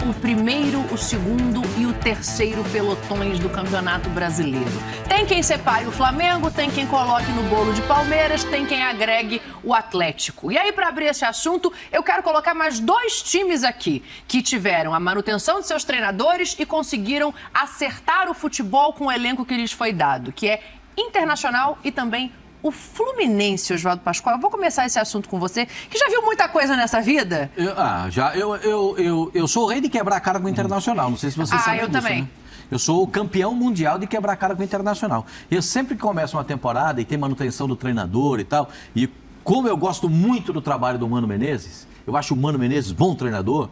o primeiro, o segundo e o terceiro pelotões do Campeonato Brasileiro. Tem quem separe o Flamengo, tem quem coloque no bolo de Palmeiras, tem quem agregue o Atlético. E aí, para abrir esse assunto, eu quero colocar mais dois times aqui que tiveram a manutenção de seus treinadores e conseguiram acertar o futebol com o elenco que lhes foi dado, que é Internacional e também o Fluminense, Oswaldo Pascoal. Eu vou começar esse assunto com você, que já viu muita coisa nessa vida. Eu sou o rei de quebrar a cara com o Internacional. Não sei se você sabe disso, também. Né? Eu sou o campeão mundial de quebrar a cara com o Internacional. Eu sempre que começo uma temporada e tem manutenção do treinador e tal, e como eu gosto muito do trabalho do Mano Menezes, eu acho o Mano Menezes bom treinador,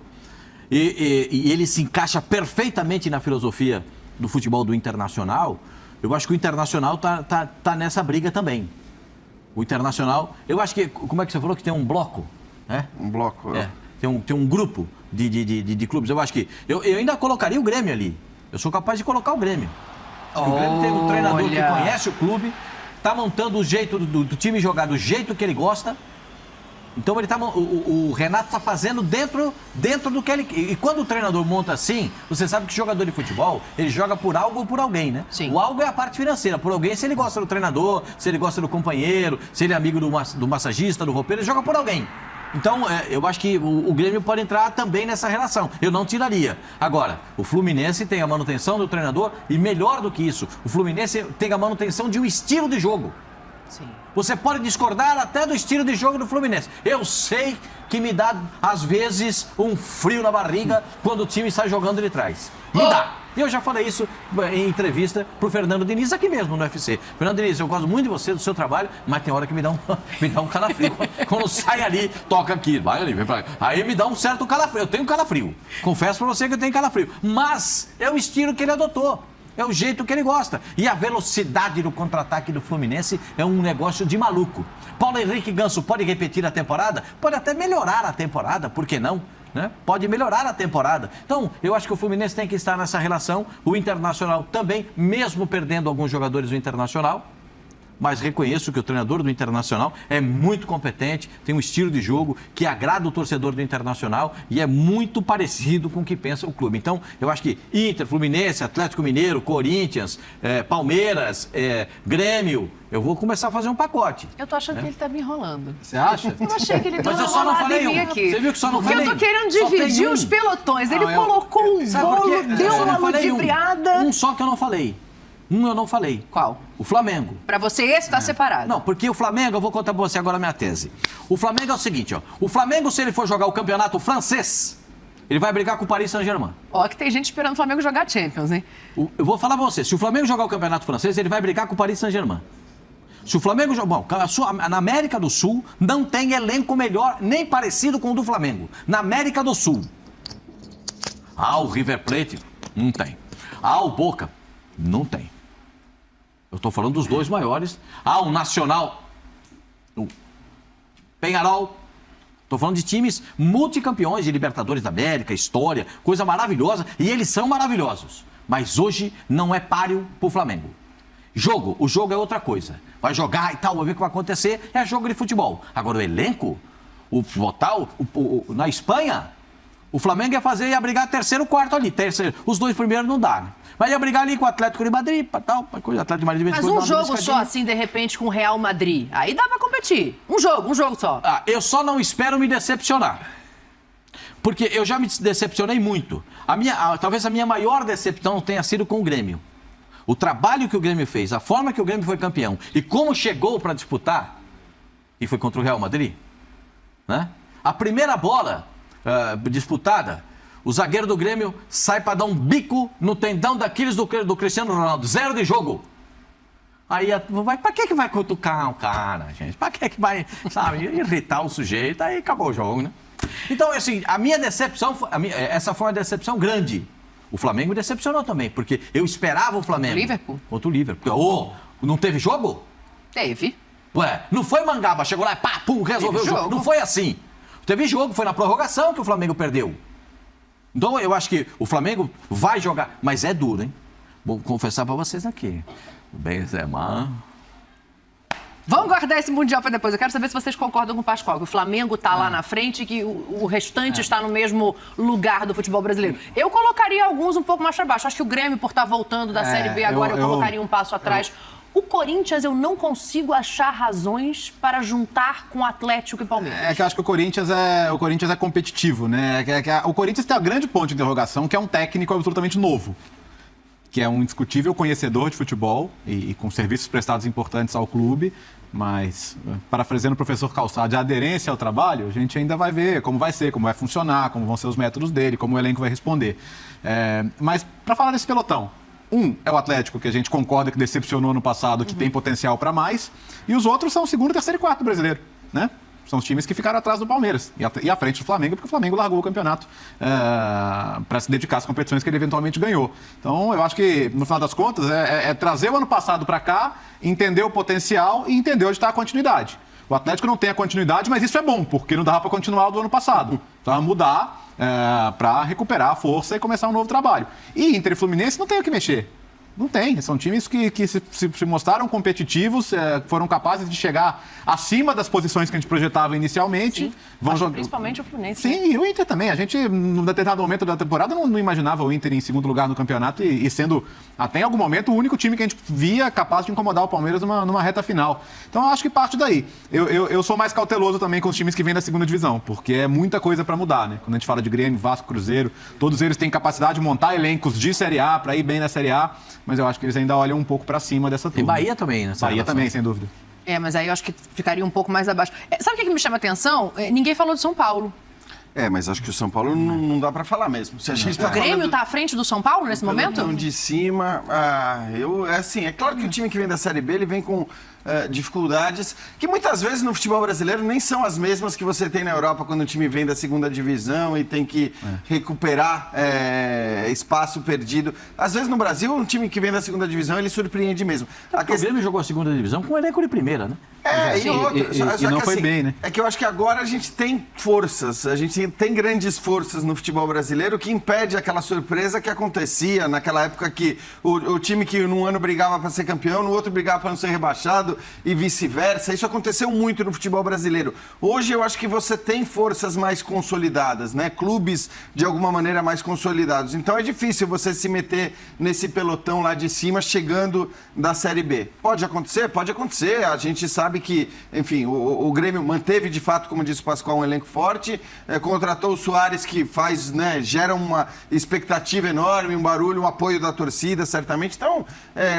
e ele se encaixa perfeitamente na filosofia do futebol do Internacional. Eu acho que o Internacional tá nessa briga também. O Internacional, eu acho que, como é que você falou que tem um bloco? Né? Um bloco, Tem um grupo de clubes. Eu acho que, eu ainda colocaria o Grêmio ali. Eu sou capaz de colocar o Grêmio. O Grêmio tem um treinador que conhece o clube, tá montando o jeito do time jogar do jeito que ele gosta. Então o Renato está fazendo dentro do que ele... E quando o treinador monta assim, você sabe que jogador de futebol, ele joga por algo ou por alguém, né? Sim. O algo é a parte financeira. Por alguém, se ele gosta do treinador, se ele gosta do companheiro, se ele é amigo do massagista, do roupeiro, ele joga por alguém. Então, eu acho que o Grêmio pode entrar também nessa relação. Eu não tiraria. Agora, o Fluminense tem a manutenção do treinador e, melhor do que isso, o Fluminense tem a manutenção de um estilo de jogo. Sim. Você pode discordar até do estilo de jogo do Fluminense. Eu sei que me dá, às vezes, um frio na barriga quando o time sai jogando de trás. Me dá. E eu já falei isso em entrevista pro Fernando Diniz, aqui mesmo no UFC. Fernando Diniz, eu gosto muito de você, do seu trabalho, mas tem hora que me dá um calafrio. Quando sai ali, toca aqui, vai ali, vem pra cá. Aí me dá um certo calafrio. Eu tenho calafrio. Confesso pra você que eu tenho calafrio. Mas é o estilo que ele adotou. É o jeito que ele gosta. E a velocidade no contra-ataque do Fluminense é um negócio de maluco. Paulo Henrique Ganso pode repetir a temporada? Pode até melhorar a temporada, por que não? Né? Pode melhorar a temporada. Então, eu acho que o Fluminense tem que estar nessa relação. O Internacional também, mesmo perdendo alguns jogadores do Internacional. Mas reconheço que o treinador do Internacional é muito competente, tem um estilo de jogo que agrada o torcedor do Internacional e é muito parecido com o que pensa o clube. Então, eu acho que Inter, Fluminense, Atlético Mineiro, Corinthians, Palmeiras, Grêmio, eu vou começar a fazer um pacote. Eu tô achando que ele tá me enrolando. Você acha? Eu achei que ele deu Mas eu uma só não enrolada falei em mim um. aqui. Você viu que só não Porque falei eu tô querendo dividir os pelotões. Ele colocou um bolo, deu uma ludibriada. Um só que eu não falei. Eu não falei. Qual? O Flamengo. Pra você, esse tá separado. Não, porque o Flamengo, eu vou contar pra você agora a minha tese. O Flamengo é o seguinte, ó. O Flamengo, se ele for jogar o campeonato francês, ele vai brigar com o Paris Saint-Germain. Ó, que tem gente esperando o Flamengo jogar Champions, hein? Eu vou falar pra você, se o Flamengo jogar o campeonato francês, ele vai brigar com o Paris Saint-Germain. Se o Flamengo jogar... Bom, na América do Sul, não tem elenco melhor, nem parecido com o do Flamengo. Na América do Sul. O River Plate, não tem. O Boca, não tem. Eu estou falando dos dois maiores. O Nacional, o Peñarol. Estou falando de times multicampeões de Libertadores da América, história, coisa maravilhosa. E eles são maravilhosos. Mas hoje não é páreo para o Flamengo. O jogo é outra coisa. Vai jogar e tal, vai ver o que vai acontecer. É jogo de futebol. Agora o elenco, na Espanha, o Flamengo ia brigar terceiro, quarto ali. Os dois primeiros não dá, né? Mas ia brigar ali com o Atlético de Madrid, coisa, Atlético de Madrid. Mas um jogo só, assim, de repente, com o Real Madrid. Aí dá pra competir. Um jogo só. Eu só não espero me decepcionar. Porque eu já me decepcionei muito. Talvez a minha maior decepção tenha sido com o Grêmio. O trabalho que o Grêmio fez, a forma que o Grêmio foi campeão e como chegou para disputar, e foi contra o Real Madrid, né? A primeira bola disputada, o zagueiro do Grêmio sai para dar um bico no tendão daqueles do Cristiano Ronaldo. 0 de jogo. Aí, pra que vai cutucar o cara, gente? Pra que vai, sabe, irritar o sujeito? Aí acabou o jogo, né? Então, assim, a minha decepção, essa foi uma decepção grande. O Flamengo decepcionou também, porque eu esperava o Flamengo. Contra o Liverpool. Não teve jogo? Teve. Ué, não foi Mangaba, chegou lá e resolveu o jogo. Não foi assim. Teve jogo, foi na prorrogação que o Flamengo perdeu. Então, eu acho que o Flamengo vai jogar, mas é duro, hein? Vou confessar pra vocês aqui. O Benzema Vamos guardar esse Mundial para depois. Eu quero saber se vocês concordam com o Pascoal, que o Flamengo está lá na frente e que o restante está no mesmo lugar do futebol brasileiro. Eu colocaria alguns um pouco mais para baixo. Acho que o Grêmio, por estar voltando da Série B agora, eu colocaria um passo atrás. O Corinthians, eu não consigo achar razões para juntar com Atlético e Palmeiras. É que eu acho que o Corinthians é competitivo, né? O Corinthians tem a grande ponto de interrogação, que é um técnico absolutamente novo, que é um indiscutível conhecedor de futebol e com serviços prestados importantes ao clube, mas, parafraseando o professor Calçado, a aderência ao trabalho, a gente ainda vai ver como vai ser, como vai funcionar, como vão ser os métodos dele, como o elenco vai responder. Mas, para falar desse pelotão, é o Atlético, que a gente concorda que decepcionou no passado, que tem potencial para mais, e os outros são o segundo, terceiro e quarto brasileiro, né? São os times que ficaram atrás do Palmeiras e à frente do Flamengo, porque o Flamengo largou o campeonato para se dedicar às competições que ele eventualmente ganhou. Então, eu acho que, no final das contas, é trazer o ano passado para cá, entender o potencial e entender onde está a continuidade. O Atlético não tem a continuidade, mas isso é bom, porque não dava para continuar o do ano passado. Então, mudar para recuperar a força e começar um novo trabalho. E Inter e Fluminense não tem o que mexer. Não tem. São times que se mostraram competitivos, foram capazes de chegar acima das posições que a gente projetava inicialmente. Sim, principalmente o Fluminense. Sim, e o Inter também. A gente, num determinado momento da temporada, não imaginava o Inter em segundo lugar no campeonato e sendo, até em algum momento, o único time que a gente via capaz de incomodar o Palmeiras numa reta final. Então, eu acho que parte daí. Eu sou mais cauteloso também com os times que vêm da segunda divisão, porque é muita coisa para mudar, né? Quando a gente fala de Grêmio, Vasco, Cruzeiro, todos eles têm capacidade de montar elencos de Série A para ir bem na Série A, mas eu acho que eles ainda olham um pouco para cima dessa turma. E Bahia também, né? Bahia também, sem dúvida. Mas aí eu acho que ficaria um pouco mais abaixo. Sabe o que me chama a atenção? Ninguém falou de São Paulo. Mas acho que o São Paulo não dá para falar mesmo. Se a gente o Grêmio está à frente do São Paulo nesse momento? De cima, é claro que o time que vem da Série B, ele vem com dificuldades que muitas vezes no futebol brasileiro nem são as mesmas que você tem na Europa quando o time vem da segunda divisão e tem que recuperar espaço perdido. Às vezes no Brasil, um time que vem da segunda divisão, ele surpreende mesmo. O Grêmio jogou a segunda divisão com o elenco de primeira, né? E não foi bem, né? É que eu acho que agora a gente tem forças, a gente tem grandes forças no futebol brasileiro que impede aquela surpresa que acontecia naquela época que o time que num ano brigava para ser campeão, no outro brigava para não ser rebaixado e vice-versa. Isso aconteceu muito no futebol brasileiro. Hoje eu acho que você tem forças mais consolidadas, né? Clubes de alguma maneira mais consolidados. Então é difícil você se meter nesse pelotão lá de cima chegando da Série B. Pode acontecer? Pode acontecer. A gente sabe que, enfim, o Grêmio manteve de fato, como disse o Pascoal, um elenco forte, contratou o Soares, que faz, né, gera uma expectativa enorme, um barulho, um apoio da torcida, certamente. Então,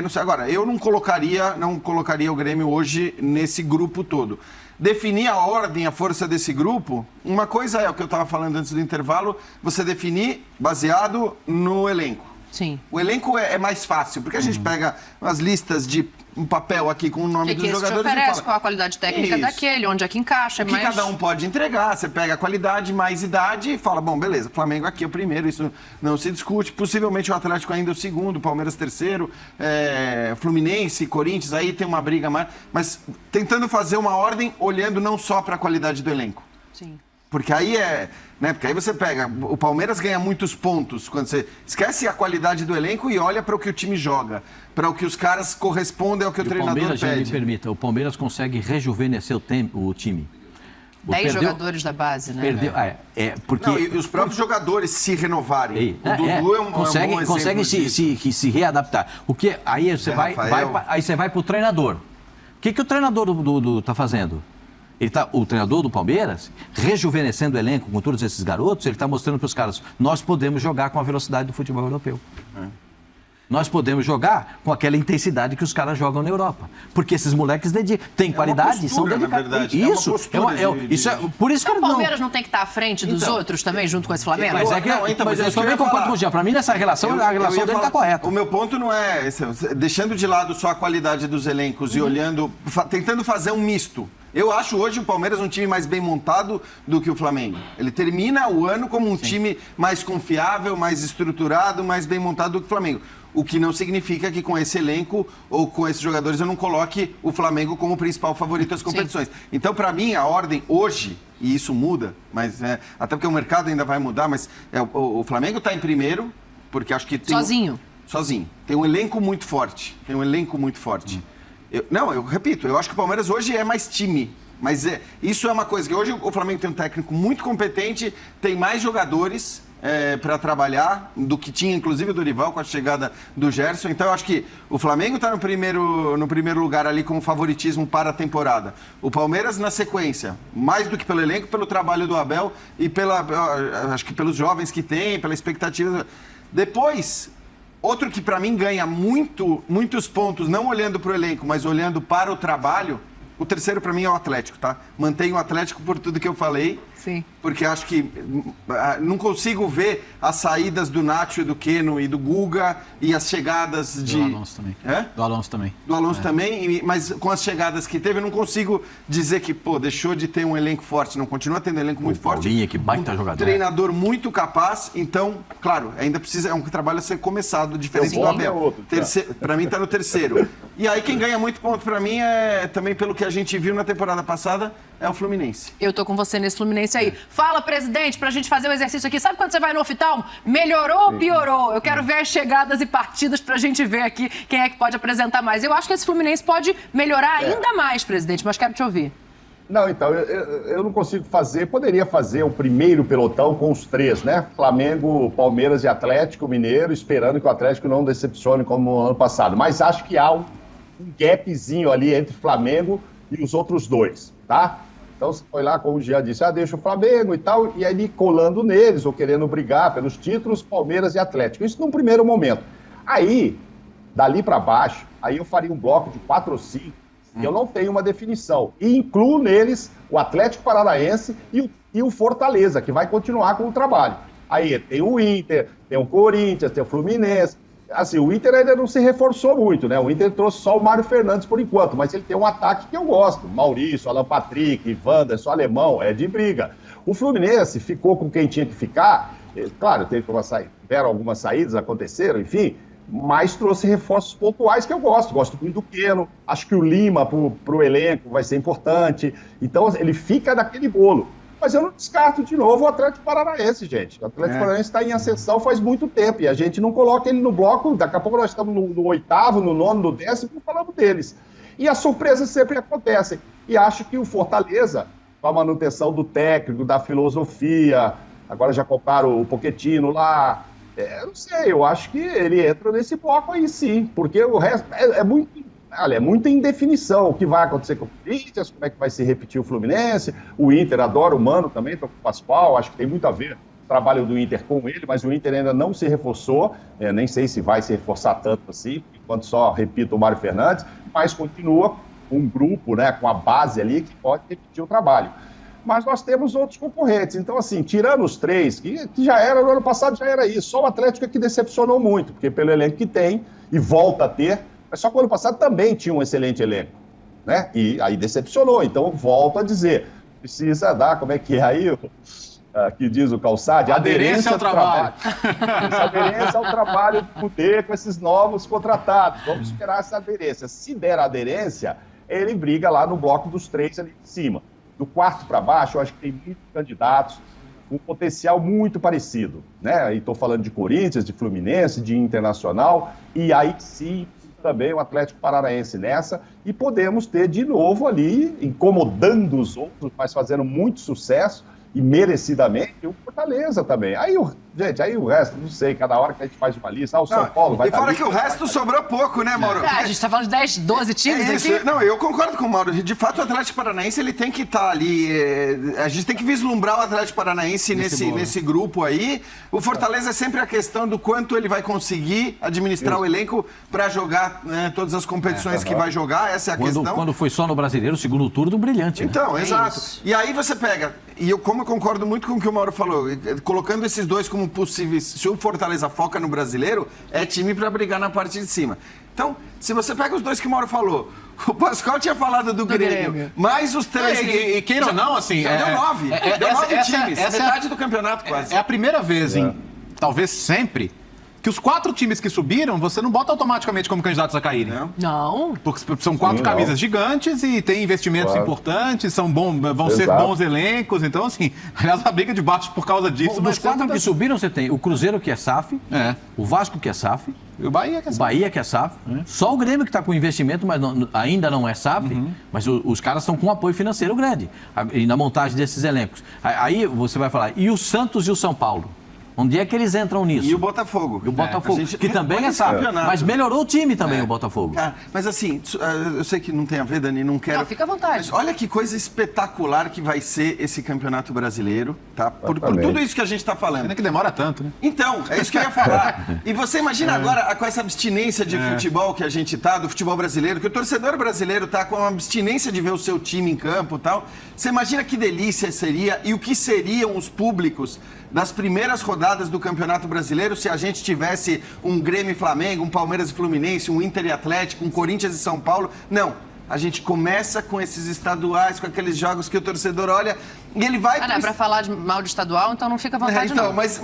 não sei. Agora, eu não colocaria o Grêmio hoje nesse grupo todo. Definir a ordem, a força desse grupo, uma coisa é o que eu estava falando antes do intervalo, você definir baseado no elenco. Sim. O elenco é mais fácil, porque a gente pega as listas de um papel aqui com o nome dos jogadores. Que oferece, qual a qualidade técnica daquele, onde é que encaixa. O que cada um pode entregar, você pega a qualidade mais idade e fala, bom, beleza, Flamengo aqui é o primeiro, isso não se discute. Possivelmente o Atlético ainda é o segundo, Palmeiras terceiro, Fluminense, Corinthians, aí tem uma briga mais. Mas tentando fazer uma ordem olhando não só para a qualidade do elenco. Sim. Porque aí porque aí você pega, o Palmeiras ganha muitos pontos quando você esquece a qualidade do elenco e olha para o que o time joga, para o que os caras correspondem ao que o treinador pede. Me permita, o Palmeiras consegue rejuvenescer o time. 10 jogadores da base, né? Porque... Não, e os próprios jogadores se renovarem. O Dudu é um bom exemplo consegue se readaptar. Aí você vai para o treinador. O que o treinador está fazendo? O treinador do Palmeiras, rejuvenescendo o elenco com todos esses garotos, ele está mostrando para os caras, nós podemos jogar com a velocidade do futebol europeu. Nós podemos jogar com aquela intensidade que os caras jogam na Europa. Porque esses moleques têm qualidade e são dedicados. Isso, por isso que o Palmeiras não tem que estar à frente dos outros também, junto com esse Flamengo? Mas eu também concordo com o Jean. Para mim, nessa relação, a relação dele está correta. O meu ponto não é, deixando de lado só a qualidade dos elencos e olhando, tentando fazer um misto. Eu acho hoje o Palmeiras um time mais bem montado do que o Flamengo. Ele termina o ano como um time mais confiável, mais estruturado, mais bem montado do que o Flamengo. O que não significa que com esse elenco ou com esses jogadores eu não coloque o Flamengo como o principal favorito das competições. Sim. Então, para mim, a ordem hoje, e isso muda, mas até porque o mercado ainda vai mudar, mas o Flamengo está em primeiro, porque acho que tem... Sozinho. Tem um elenco muito forte. Eu repito, eu acho que o Palmeiras hoje é mais time. Mas isso é uma coisa que hoje o Flamengo tem um técnico muito competente, tem mais jogadores para trabalhar do que tinha, inclusive, o Dorival com a chegada do Gerson. Então, eu acho que o Flamengo está no primeiro lugar ali com favoritismo para a temporada. O Palmeiras na sequência, mais do que pelo elenco, pelo trabalho do Abel e acho que pelos jovens que tem, pela expectativa. Depois, outro que para mim ganha muitos pontos, não olhando para o elenco, mas olhando para o trabalho. O terceiro, para mim, é o Atlético, tá? Mantenho o Atlético por tudo que eu falei. Sim. Porque acho que não consigo ver as saídas do Nacho e do Keno e do Guga e as chegadas de... Do Alonso também. Do Alonso também. Do Alonso também, mas com as chegadas que teve, eu não consigo dizer que, deixou de ter um elenco forte. Não, continua tendo um elenco muito forte. Paulinha, que baita jogador. Treinador muito capaz. Então, claro, ainda precisa... É um trabalho a ser começado, diferente do Abel. Para mim, tá no terceiro. E aí, quem ganha muito ponto para mim é também pelo que a gente viu na temporada passada, é o Fluminense. Eu tô com você nesse Fluminense aí. Fala, presidente, pra gente fazer o exercício aqui. Sabe quando você vai no oftalmo? Melhorou ou piorou? Eu quero ver as chegadas e partidas pra gente ver aqui quem é que pode apresentar mais. Eu acho que esse Fluminense pode melhorar ainda mais, presidente, mas quero te ouvir. Não, então, eu não consigo poderia fazer o primeiro pelotão com os três, né? Flamengo, Palmeiras e Atlético Mineiro, esperando que o Atlético não decepcione como no ano passado. Mas acho que há um gapzinho ali entre Flamengo e os outros dois, tá? Então, você foi lá, como o Jean disse, deixa o Flamengo e tal, e aí colando neles, ou querendo brigar pelos títulos, Palmeiras e Atlético. Isso num primeiro momento. Aí, dali para baixo, aí eu faria um bloco de 4 ou 5, e eu não tenho uma definição. E incluo neles o Atlético Paranaense e o Fortaleza, que vai continuar com o trabalho. Aí tem o Inter, tem o Corinthians, tem o Fluminense. Assim, o Inter ainda não se reforçou muito, né? O Inter trouxe só o Mário Fernandes por enquanto, mas ele tem um ataque que eu gosto. Maurício, Alan Patrick, Wanderson, Alemão, é de briga. O Fluminense ficou com quem tinha que ficar. Claro, tiveram algumas saídas, aconteceram, enfim, mas trouxe reforços pontuais que eu gosto. Gosto muito do Keno, acho que o Lima pro elenco vai ser importante. Então, ele fica naquele bolo. Mas eu não descarto de novo o Atlético Paranaense, gente. O Atlético Paranaense está em ascensão faz muito tempo e a gente não coloca ele no bloco. Daqui a pouco nós estamos no 8º, no 9º, no 10º, não falamos deles. E as surpresas sempre acontecem. E acho que o Fortaleza, com a manutenção do técnico, da filosofia, agora já compraram o Pochettino lá, não sei, eu acho que ele entra nesse bloco aí sim, porque o resto é muita indefinição. O que vai acontecer com o Corinthians, como é que vai se repetir o Fluminense, o Inter adora o Mano também, estou com o Pascoal, acho que tem muito a ver o trabalho do Inter com ele, mas o Inter ainda não se reforçou, nem sei se vai se reforçar tanto assim, enquanto só, repito, o Mário Fernandes, mas continua um grupo, né, com a base ali que pode repetir o trabalho. Mas nós temos outros concorrentes. Então, assim, tirando os três, que já era, no ano passado já era isso, só o Atlético é que decepcionou muito, porque pelo elenco que tem, e volta a ter, mas só que o ano passado também tinha um excelente elenco, né? E aí decepcionou. Então, volto a dizer, precisa dar, como é que é aí, que diz o Calçade? Aderência ao trabalho. Aderência ao trabalho de poder com esses novos contratados. Vamos esperar essa aderência. Se der a aderência, ele briga lá no bloco dos 3 ali de cima. Do 4º para baixo, eu acho que tem muitos candidatos com um potencial muito parecido, né? E estou falando de Corinthians, de Fluminense, de Internacional, e aí sim também o Atlético Paranaense nessa, e podemos ter de novo ali, incomodando os outros, mas fazendo muito sucesso, e merecidamente, o Fortaleza também. Aí o resto, não sei, cada hora que a gente faz uma lista, o São Paulo vai... E fora que o resto sobrou pouco, né, Mauro? A gente tá falando de 10, 12 times aqui. Não, eu concordo com o Mauro. De fato, o Atlético Paranaense, ele tem que estar ali... A gente tem que vislumbrar o Atlético Paranaense nesse grupo aí. O Fortaleza é sempre a questão do quanto ele vai conseguir administrar o elenco para jogar, né, todas as competições que vai jogar. Essa é a questão. Quando foi só no Brasileiro, o segundo turno, brilhante. Então, né? exato. E aí você pega... E como eu concordo muito com o que o Mauro falou, colocando esses dois como possíveis, se o Fortaleza foca no Brasileiro, é time para brigar na parte de cima. Então, se você pega os dois que o Mauro falou, o Pascoal tinha falado do Grêmio, mais os 3... E queira ou não, assim... Já deu 9. Deu 9 times, metade do campeonato quase. É a primeira vez, talvez sempre, que os 4 times que subiram, você não bota automaticamente como candidatos a caírem. Não. Porque são 4 camisas gigantes e tem investimentos importantes, vão ser bons elencos. Então, assim, aliás, a briga de baixo por causa disso. Bom, dos 4 que subiram, você tem o Cruzeiro, que é SAF, o Vasco, que é SAF, e o Bahia, que é SAF. Bahia, que é SAF. Só o Grêmio que está com investimento, mas ainda não é SAF. Mas os caras estão com um apoio financeiro grande e na montagem desses elencos. Aí você vai falar, e o Santos e o São Paulo? Onde é que eles entram nisso? E o Botafogo. E o Botafogo, que também é SAF. Mas melhorou o time também, o Botafogo. Cara, mas assim, eu sei que não tem a ver, Dani, não quero... Não, fica à vontade. Mas olha que coisa espetacular que vai ser esse Campeonato Brasileiro, tá? Por tudo isso que a gente tá falando. Ainda que demora tanto, né? Então, é isso que eu ia falar. E você imagina agora com essa abstinência de futebol que a gente tá, do futebol brasileiro, que o torcedor brasileiro tá com a abstinência de ver o seu time em campo e tal. Você imagina que delícia seria e o que seriam os públicos das primeiras rodadas do Campeonato Brasileiro se a gente tivesse um Grêmio e Flamengo, um Palmeiras e Fluminense, um Inter e Atlético, um Corinthians e São Paulo. Não. A gente começa com esses estaduais, com aqueles jogos que o torcedor olha e ele vai... Não é pra falar mal de estadual, então não fica à vontade, então, não. Mas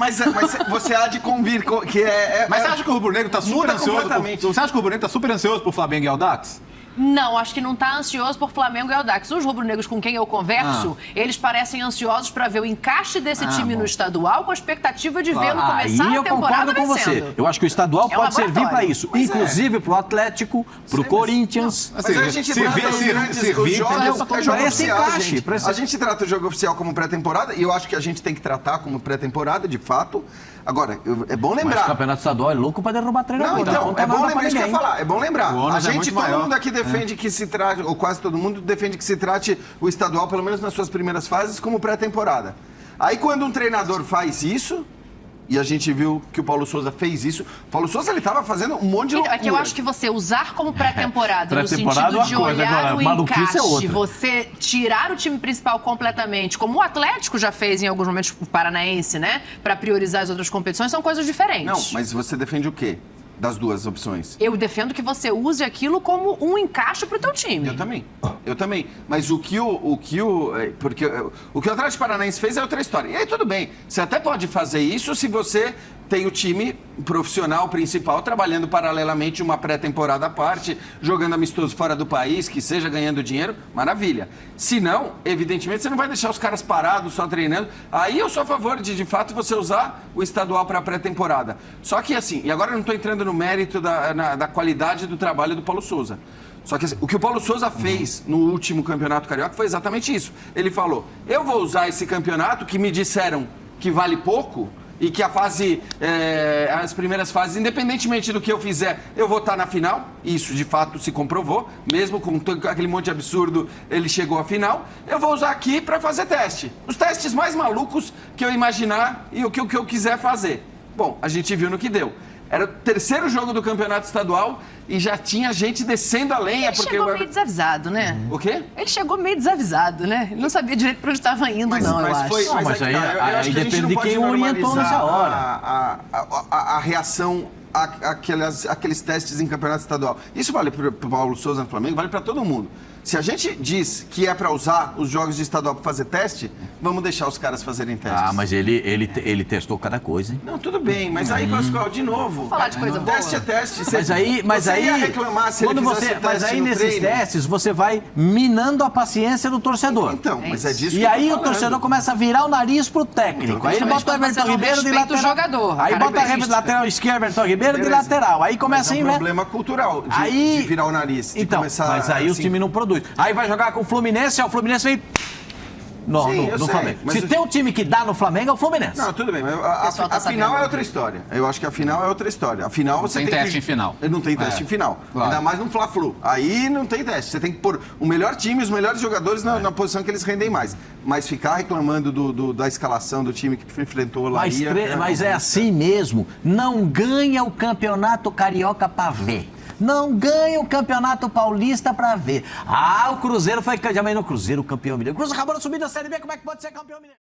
você há de convir que Mas você acha que o Rubro Negro tá super ansioso? Você acha que o Rubro Negro tá super ansioso por Flamengo e Audax? Não, acho que não está ansioso por Flamengo e Audax. Os rubro-negros com quem eu converso, eles parecem ansiosos para ver o encaixe desse time no estadual com a expectativa de vê-lo começar aí a temporada eu concordo com você. Eu acho que o estadual pode servir para isso. Inclusive para o Atlético, para o Corinthians. Mas a gente trata os jogos oficiais, gente. A gente trata o jogo oficial como pré-temporada e eu acho que a gente tem que tratar como pré-temporada, de fato. Agora, é bom lembrar... Mas o Campeonato Estadual é louco para derrubar treinador. Não, então, é bom lembrar isso que eu ia falar. É bom lembrar. A gente, todo mundo aqui defende que se trate, ou quase todo mundo defende que se trate o estadual, pelo menos nas suas primeiras fases, como pré-temporada. Aí, quando um treinador faz isso... E a gente viu que o Paulo Souza fez isso. O Paulo Souza, ele estava fazendo um monte de loucura. É que eu acho que você usar como pré-temporada, no sentido de olhar o encaixe, você tirar o time principal completamente, como o Atlético já fez em alguns momentos, o Paranaense, né? Para priorizar as outras competições, são coisas diferentes. Não, mas você defende o quê? Das duas opções. Eu defendo que você use aquilo como um encaixe pro teu time. Eu também. Mas o que o Atlético Paranaense fez é outra história. E aí tudo bem, você até pode fazer isso se você tem o time profissional principal trabalhando paralelamente uma pré-temporada à parte, jogando amistoso fora do país, que seja ganhando dinheiro, maravilha. Se não, evidentemente, você não vai deixar os caras parados só treinando. Aí eu sou a favor de fato, você usar o estadual para a pré-temporada. Só que assim, e agora eu não estou entrando no mérito da qualidade do trabalho do Paulo Souza. Só que assim, o que o Paulo Souza fez no último Campeonato Carioca foi exatamente isso. Ele falou, eu vou usar esse campeonato que me disseram que vale pouco, e que as primeiras fases, independentemente do que eu fizer, eu vou estar na final. Isso, de fato, se comprovou. Mesmo com aquele monte de absurdo, ele chegou à final. Eu vou usar aqui para fazer teste. Os testes mais malucos que eu imaginar e o que eu quiser fazer. Bom, a gente viu no que deu. Era o terceiro jogo do Campeonato Estadual e já tinha gente descendo a lenha. Ele chegou meio desavisado, né? O quê? Ele chegou meio desavisado, né? Ele não sabia direito para onde estava indo, eu acho. Mas aí depende de quem orientou nessa hora. A reação àqueles testes em Campeonato Estadual. Isso vale para o Paulo Souza no Flamengo, vale para todo mundo. Se a gente diz que é para usar os jogos de estadual para fazer teste, vamos deixar os caras fazerem testes. Mas ele testou cada coisa, hein? Não, tudo bem, mas aí, Pascoal, de novo. Falar de coisa boa. Teste é teste. Mas aí ia reclamar se ele fizesse teste mas aí nesses treino. Testes você vai minando a paciência do torcedor. Então, mas é disso e que eu tô aí falando. o torcedor começa a virar o nariz pro técnico. Então, aí ele bota o Everton Ribeiro de lateral. Jogador, aí bota o lateral esquerdo, Everton Ribeiro de lateral. Aí começa a né? É um problema cultural de virar o nariz. Então, mas aí o time não produz. Aí vai jogar com o Fluminense, o Fluminense vem no Flamengo. Se tem um time que dá no Flamengo, é o Fluminense. Não, tudo bem, mas a final é outra história. Eu acho que a final é outra história. A final você tem teste em final. Não tem teste em final. Claro. Ainda mais no Fla-Flu. Aí não tem teste. Você tem que pôr o melhor time, os melhores jogadores na posição que eles rendem mais. Mas ficar reclamando da escalação do time que enfrentou lá. Mas é assim mesmo. Não ganha o Campeonato Carioca pra ver. Não ganha o Campeonato Paulista pra ver. O Cruzeiro foi campeão. O Cruzeiro campeão mineiro. O Cruzeiro acabou de subir da Série B, como é que pode ser campeão mineiro?